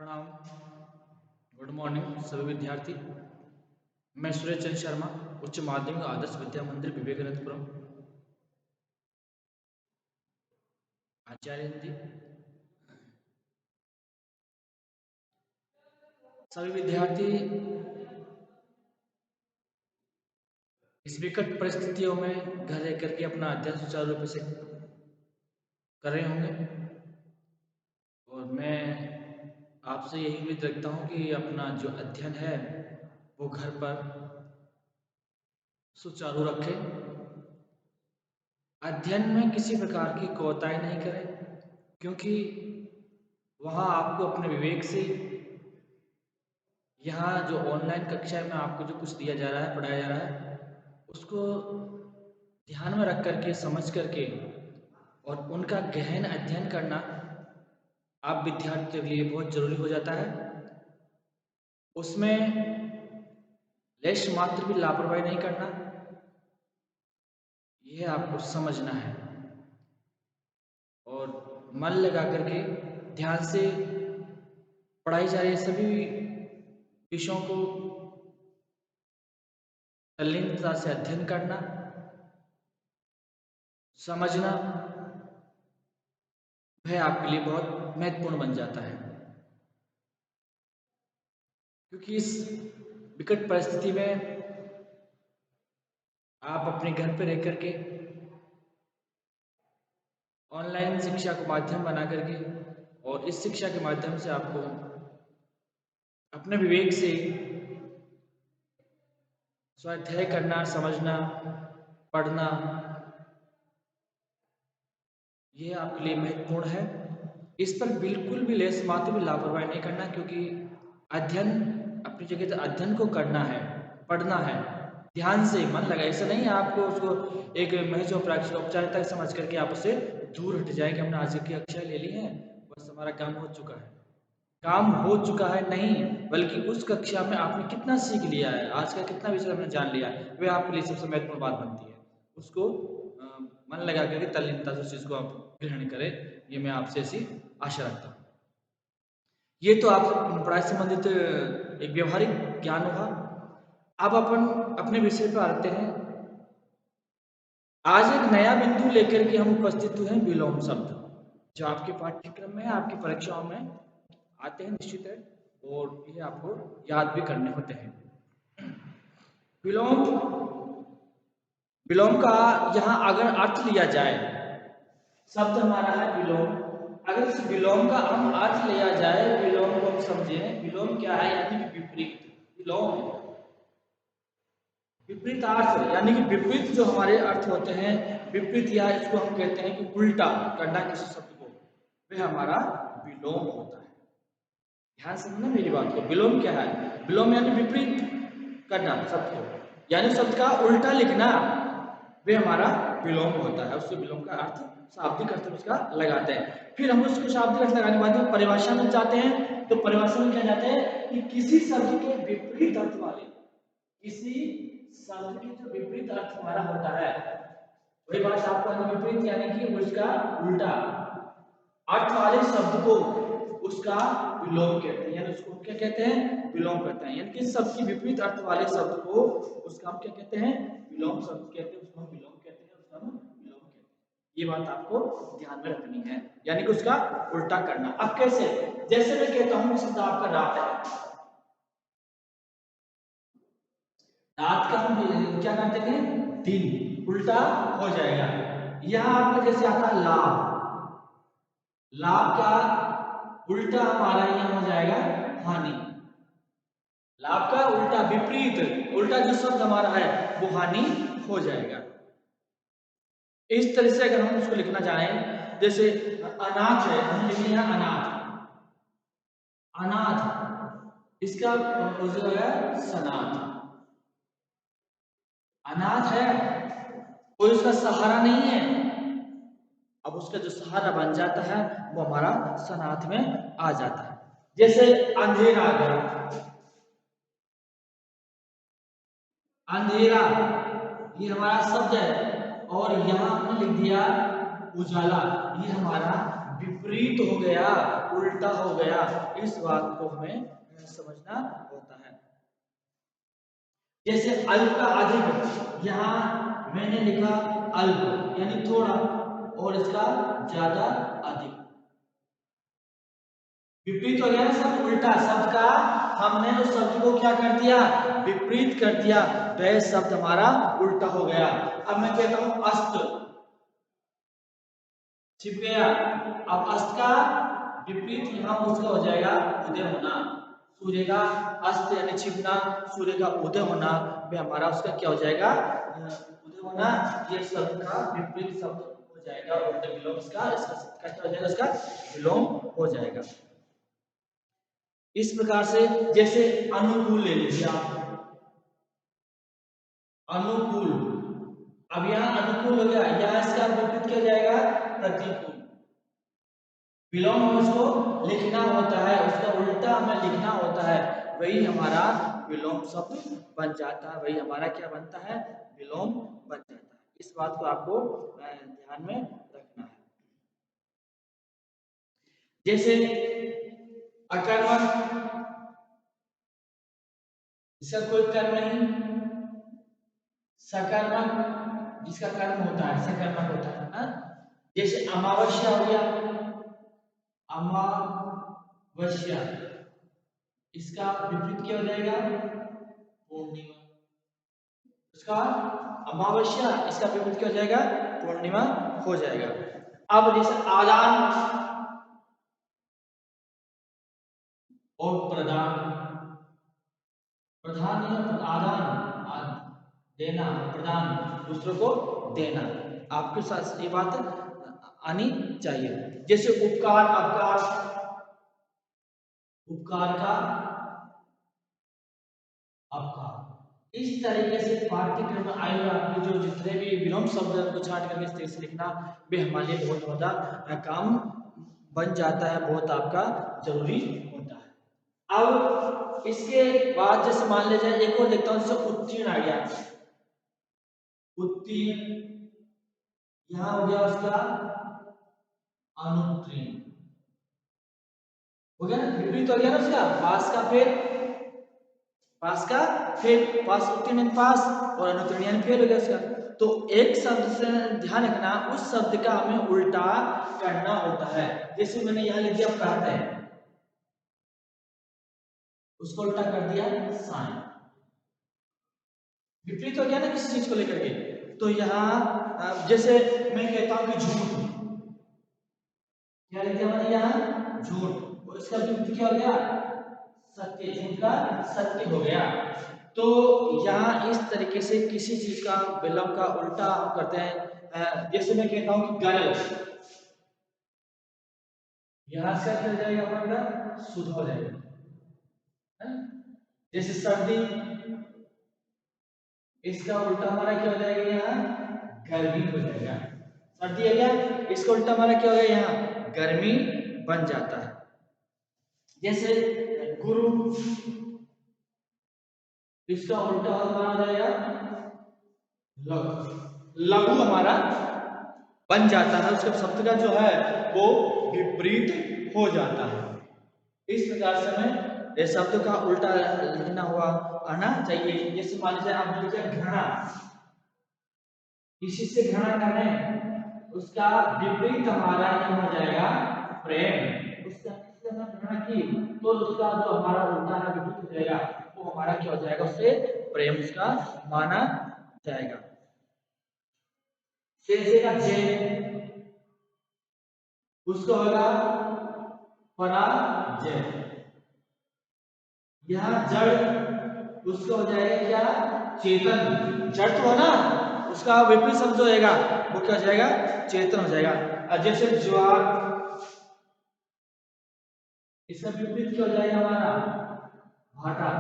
प्रणाम। Good morning सभी विद्यार्थी। मैं सुरेश चंद्र शर्मा, उच्च माध्यमिक आदर्श विद्या मंदिर विवेकानंदपुरम, आचार्य हिंदी। सभी विद्यार्थी इस विकट परिस्थितियों में घर रह करके अपना अध्ययन सुचारू रूप से कर रहे होंगे और मैं आपसे यही उम्मीद रखता हूँ कि अपना जो अध्ययन है वो घर पर सुचारू रखें। अध्ययन में किसी प्रकार की कोताही नहीं करें, क्योंकि वहाँ आपको अपने विवेक से यहाँ जो ऑनलाइन कक्षा में आपको जो कुछ दिया जा रहा है, पढ़ाया जा रहा है, उसको ध्यान में रख करके, समझ करके और उनका गहन अध्ययन करना आप विद्यार्थियों के लिए बहुत जरूरी हो जाता है। उसमें लेश मात्र भी लापरवाही नहीं करना, यह आपको समझना है और मन लगा करके ध्यान से पढ़ाई जा रही सभी विषयों को तल्लीनता से अध्ययन करना, समझना, वह आपके लिए बहुत महत्वपूर्ण बन जाता है। क्योंकि इस विकट परिस्थिति में आप अपने घर पर रह करके ऑनलाइन शिक्षा को माध्यम बना करके और इस शिक्षा के माध्यम से आपको अपने विवेक से स्वाध्याय करना, समझना, पढ़ना, यह आपके लिए महत्वपूर्ण है। इस पर बिल्कुल भी लेस मात्र भी लापरवाही नहीं करना, क्योंकि अध्ययन अपनी जगह से अध्ययन को करना है, पढ़ना है, ध्यान से मन लगा। ऐसा नहीं है आपको उसको एक महज औपचारिकता समझ करके आप उससे दूर हट जाएंगे। हमने आज की कक्षा ले ली है, बस हमारा काम हो चुका है। काम हो चुका है नहीं, बल्कि उस कक्षा में आपने कितना सीख लिया है, आज का कितना विषय हमने जान लिया है, वह आपके लिए सबसे महत्वपूर्ण बात बनती है। उसको मन लगा करके तल्लीनता से उस चीज को आप ग्रहण करें, ये मैं आपसे ऐसी आशा रखता हूँ। ये तो आप पढ़ाई संबंधित एक व्यवहारिक ज्ञान होगा। अब अपन अपने विषय पर आते हैं। आज एक नया बिंदु लेकर के हम उपस्थित हुए हैं, विलोम शब्द, जो आपके पाठ्यक्रम में, आपकी परीक्षाओं में आते हैं निश्चित है, और ये आपको याद भी करने होते हैं। विलोम, विलोम का यहाँ अगर अर्थ लिया जाए, शब्द हमारा है विलोम। अगर इस विलोम का हम अर्थ लिया जाए, विलोम को हम समझे, विलोम क्या है, यानी कि विपरीत। विलोम विपरीत अर्थ, यानी कि विपरीत जो हमारे अर्थ होते हैं, विपरीत, या इसको हम कहते हैं कि उल्टा करना किसी शब्द को, वह हमारा विलोम होता है। ध्यान समझना मेरी बात को। विलोम क्या है? विलोम यानी विपरीत करना शब्द को, यानी शब्द का उल्टा लिखना, वे हमारा विलोम होता है। उससे विलोम का अर्थ शाब्दिक अर्थ उसका लगाते हैं। फिर हम उसको शाब्दिक अर्थ लगाने के बाद में परिभाषा में जाते हैं। तो परिभाषा में क्या जाते हैं कि किसी शब्द के विपरीत अर्थ वाले, किसी शब्द के जो विपरीत अर्थ हमारा होता है, वही बात आपको विपरीत यानी कि उसका उल्टा अर्थ वाले शब्द को उसका विलोम कहते हैं, यानी उसको क्या कहते हैं? विलोम करते हैं। यानी कि शब्द की विपरीत अर्थ वाले शब्द को उसका हम क्या कहते हैं? विलोम शब्द कहते हैं, उसको हम विलोम कहते हैं, उसका हम विलोम कहते हैं। ये बात आपको ध्यान में रखनी है, यानी कि उसका उल्टा करना। अब कैसे? जैसे मैं कहता हूं शब्द आपका रात है, रात का हम क्या करते हैं? दिन, उल्टा हो जाएगा। यहां आपका जैसे आता है लाभ, लाभ का उल्टा हमारा यहां हो जाएगा हानि। लाभ का उल्टा, विपरीत, उल्टा जो शब्द हमारा है वो हानि हो जाएगा। इस तरह से अगर हम उसको लिखना चाहें, जैसे अनाथ है, हम लिखेंगे यहां अनाथ, अनाथ, इसका जो है सनाथ। अनाथ है, कोई उसका सहारा नहीं है, अब उसका जो सहारा बन जाता है वो हमारा सनाथ में आ जाता है। जैसे अंधेरा आ गया, अंधेरा ये हमारा शब्द है, और यहां हमने लिख दिया उजाला, ये हमारा विपरीत हो गया। उल्टा हो गया, इस बात को हमें समझना होता है। जैसे अल्प का अधिक, यहाँ मैंने लिखा अल्प यानी थोड़ा, और इसका ज्यादा अधिक। विपरीत हो गया ना सब, उल्टा शब्द का हमने उस शब्द को क्या कर दिया, विपरीत कर दिया, वह शब्द हमारा उल्टा हो गया। अब मैं कहता हूं अस्त, छिप गया। अब अस्त का विपरीत यहाँ उसका हो जाएगा उदय होना। सूर्य का अस्त यानी छिपना, सूर्य का उदय होना, वह हमारा उसका क्या हो जाएगा, उदय होना। ये शब्द का विपरीत शब्द हो जाएगा, उल्टे विलोम इसका शब्द का क्या हो जाएगा, इसका विलोम हो जाएगा। इस प्रकार से जैसे अनुकूल ले लीजिए आप, अनुकूल। अब यहाँ अनुकूल हो गया, यहाँ इसका विपरीत क्या हो जाएगा, प्रतिकूल। विलोम हमें उसको लिखना होता है, उसका उल्टा हमें लिखना होता है, वही हमारा विलोम शब्द बन जाता है, वही हमारा क्या बनता है, विलोम बन जाता है। इस बात को आपको ध्यान में रखना है। जैसे अकर्मक, इसका कोई कर्म नहीं, सकर्मक जिसका कर्म होता है, सकर्मक होता है ना? जैसे अमावस्या हो गया, अमावस्या, इसका विपरीत क्या हो जाएगा, पूर्णिमा। इसका अमावस्या, इसका विपरीत क्या हो जाएगा, पूर्णिमा हो जाएगा। अब जैसे आदान और प्रदान, प्रधान नहीं, आदान देना, प्रदान दूसरों को देना, आपके साथ ये बात आनी चाहिए। जैसे उपकार, अपकार, उपकार का अपकार। इस तरीके से पाठ्यक्रम में आए हुए आपके जो जितने भी विलोम शब्द को छाट करके इस तरह से लिखना, वे हमारे लिए बहुत ज्यादा काम बन जाता है, बहुत आपका जरूरी होता है। अब इसके बाद जैसे मान लीजिए एक और देखता हूं, जैसे उत्तीर्ण आ गया, उत्तीर्ण, यहां हो गया उसका अनुत्तीर्ण, हो गया ना, विपरीत हो गया ना उसका, पास का फेल, पास का फेल, पास उत्तीर्ण पास, और अनुत्तीर्ण यानी फेल हो गया उसका। तो एक शब्द से ध्यान रखना, उस शब्द का हमें उल्टा करना होता है। जैसे मैंने यहां लिख दिया प्रातः, उसको उल्टा कर दिया साय, विपरीत हो गया ना किसी चीज को लेकर के। तो यहाँ जैसे मैं कहता हूं कि झूठ, क्या लिख दिया मैंने यहाँ, झूठ, और इसका विपरीत क्या हो गया, सत्य, झूठ का सत्य हो गया। तो यहाँ इस तरीके से किसी चीज का विलोम का उल्टा हम करते हैं। जैसे मैं कहता हूं कि गरल, यहां से क्या हो जाएगा हमारा, शुद्ध हो जाएगा। जैसे सर्दी, इसका उल्टा हमारा क्या हो जाएगा, यहाँ गर्मी हो जाएगा। सर्दी हो गया, इसका उल्टा हमारा क्या हो गया, यहाँ गर्मी बन जाता है। जैसे गुरु, इसका उल्टा हमारा हो जाएगा लघु, लघु हमारा बन जाता है, उसके शब्द का जो है वो विपरीत हो जाता है। इस प्रकार से हमें ये शब्द का उल्टा लिखना हुआ आना चाहिए। जैसे मान लीजिए आप लिखे घृणा, किसी से घृणा करें, उसका विपरीत हमारा क्या हो जाएगा, प्रेम। उसका किसी से घृणा की तो उसका जो हमारा उल्टा है विपरीत हो जाएगा, वो हमारा क्या हो जाएगा, उससे प्रेम उसका माना जाएगा। जैसे का जय, उसको होगा पराजय। यहाँ जड़, उसका हो जाएगा क्या, चेतन। जड़ तो है ना, उसका विपरीत शब्द होएगा, वो क्या हो जाएगा, चेतन हो जाएगा। जैसे ज्वार, इसका विपरीत क्या हो जाएगा हमारा, भाटा।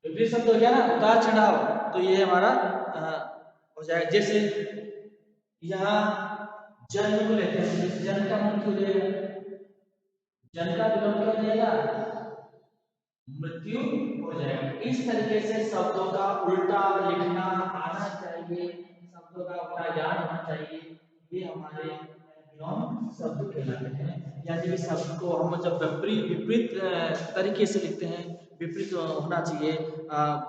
विपरीत शब्द हो गया ना, उतार चढ़ाव, तो ये हमारा हो जाएगा। जैसे यहाँ जन्म को लेते हैं, जन्म का मन हो जाएगा, जन्म का विलोम क्या हो जाएगा, मृत्यु हो जाएगा। इस तरीके से शब्दों का उल्टा लिखना आना चाहिए, शब्दों का उल्टा ज्ञान होना चाहिए, ये हमारे विलोम शब्द कहलाते हैं। यानी कि शब्द को हम जब विपरीत विपरीत तरीके से लिखते हैं, विपरीत होना चाहिए,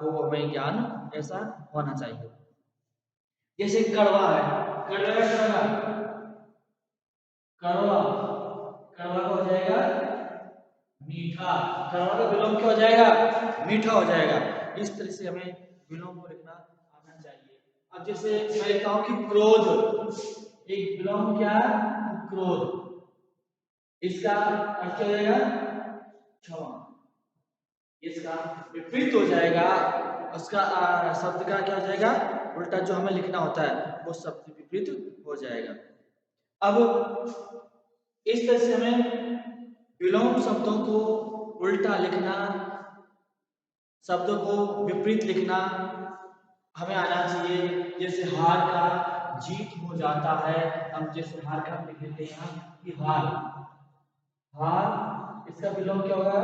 वो हमें ज्ञान ऐसा होना चाहिए। जैसे कड़वा है, कड़वा का क्या होगा? कड़वा, कड़वा का हो जाएगा मीठा, कड़वा का विलोम क्या हो जाएगा? मीठा हो जाएगा। इस तरह से हमें विलोम को लिखना आना चाहिए। अब जैसे मैं लिखता हूं कि क्रोध, एक विलोम क्या है? क्रोध, इसका अर्थ क्या हो जाएगा? क्षमा। इसका विपरीत हो जाएगा, उसका शब्द का क्या हो जाएगा? उल्टा जो हमें लिखना होता है वो शब्द विपरीत हो जाएगा। अब इस तरह से हमें विलोम शब्दों को उल्टा लिखना, शब्दों को विपरीत लिखना हमें आना चाहिए। जैसे हार का जीत हो जाता है, हम जैसे हार का लिख लेते हैं कि हार, हार इसका विलोम क्या होगा?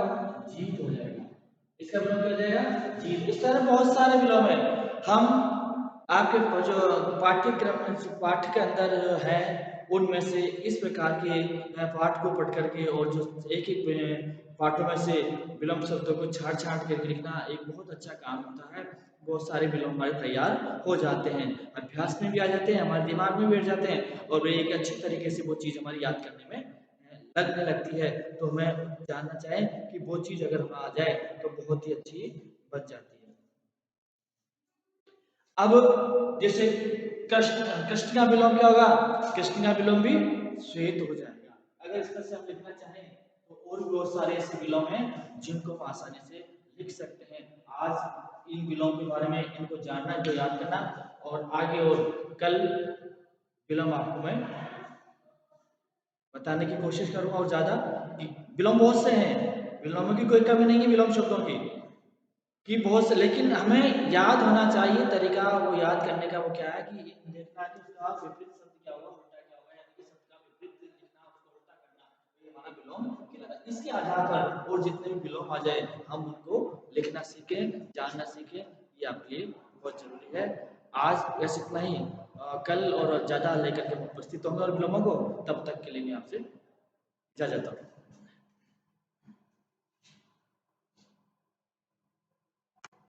जीत हो जाएगा। इसका विलोम क्या हो जाएगा? जीत। इस तरह बहुत सारे विलोम है। हम आपके जो पाठ्य के अंदर जो है उनमें से इस प्रकार के पाठ को पढ़ करके और जो एक एक पाठों में से विलोम शब्दों को छांट छांट करके लिखना एक बहुत अच्छा काम होता है। बहुत सारे विलोम हमारे तैयार हो जाते हैं, अभ्यास में भी आ जाते हैं, हमारे दिमाग में बैठ जाते हैं और वे एक अच्छी तरीके से वो चीज़ हमारी याद करने में लगने लगती है। तो मैं जानना चाहें कि वो चीज़ अगर हमें आ जाए तो बहुत ही अच्छी बन जाती है। अब जैसे कृष्ण, कृष्ण का विलोम क्या होगा? कृष्ण का विलोम भी श्वेत हो जाएगा। अगर इस तरह से हम लिखना चाहें तो और भी बहुत सारे ऐसे विलोम हैं जिनको हम आसानी से लिख सकते हैं। आज इन विलोम के बारे में इनको जानना, इनको याद करना और आगे और कल विलोम आपको मैं बताने की कोशिश करूंगा और ज्यादा। विलोम बहुत से हैं, विलोमों की कोई कमी नहीं है विलोम शब्दों की बहुत से, लेकिन हमें याद होना चाहिए तरीका वो याद करने का। वो क्या है कि देखना है कि उसका विपरीत शब्द क्या होगा, उल्टा क्या होगा, यानी कि शब्द का विपरीत लिखना, उसको उल्टा करना, ये हमारा विलोम कहलाता है। इसके आधार पर और जितने भी विलोम आ जाए हम उनको लिखना सीखें, जानना सीखें, ये आपके लिए बहुत जरूरी है। आज बस इतना ही, कल और ज्यादा लेकर के हम उपस्थित होंगे और विलोमों को, तब तक के लिए मैं आपसे इजाजत चाहता हूँ।